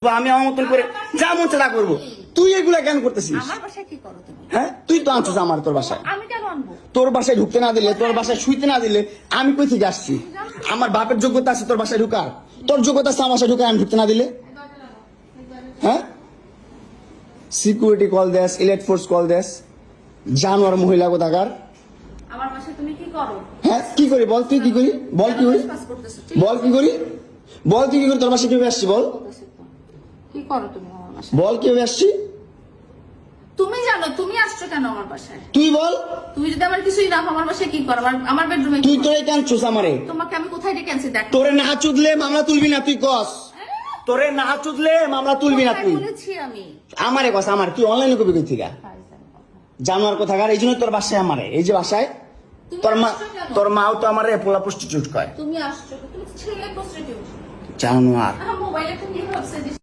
আমি আমার মতন করে যা মন চায় তা করবো। তুই এগুলা কেন করতেছিস? আমার বাসায় কি করো তুমি? হ্যাঁ, তুই তো আনছিস আমার তোর বাসায়। আমি কেন আনবো? তোর বাসায় ঢুকতে না দিলে, তোর বাসায় শুইতে না দিলে আমি কই থেকে আসছি? আমার বাপের যোগ্যতা আছে তোর বাসায় ঢুকার? তোর যোগ্যতা আছে আমার বাসায় ঢুকার আমি ঢুকতে না দিলে? হ্যাঁ, সিকিউরিটি কল দেস, ইলেট ফোর্স কল দেস, জানোয়ার মহিলা কোথাকার। আমার বাসায় তুমি কি করো? হ্যাঁ, কি করি বল? তুই কি করি বল? কি করি কাজ করতেছো? বল? কি করি বল? তুই কি করি? তোর বাসায় কিভাবে আসছি বল? কি করো তুমি আমার বাসায়? বল কিভাবে আসছি? তুমি জানো তুমি আসছো কেন আমার বাসায়? তুই বল। তুমি যদি আমার কিছুই না আমার বাসায় কি করো? আমার বেডরুমে তুই তোরে কেন চুস আমারে? তোমাকে আমি কোথায় ডেকে আনছি দেখ। তোরে না চুদলে মামলা তুলবি না তুই কস? তোরে না চুদলে মামলা তুলবি না তুই? বলেছি আমি। আমারে কস? আমার তুই অনলাইনে কবি কই থেকে জানোয়ার কোথাকার? এই জন্য তোর বাসায় আমারে, এই যে বাসায় তুমি তোর মা, আসছো কেন? তোর মাও তো আমারে পোলা প্রস্টিটিউট কয়। তুমি আসছো তুমি ছেলে প্রস্টিটিউট। জানোয়ার। মোবাইলে একটা নিয়ে ভাবছে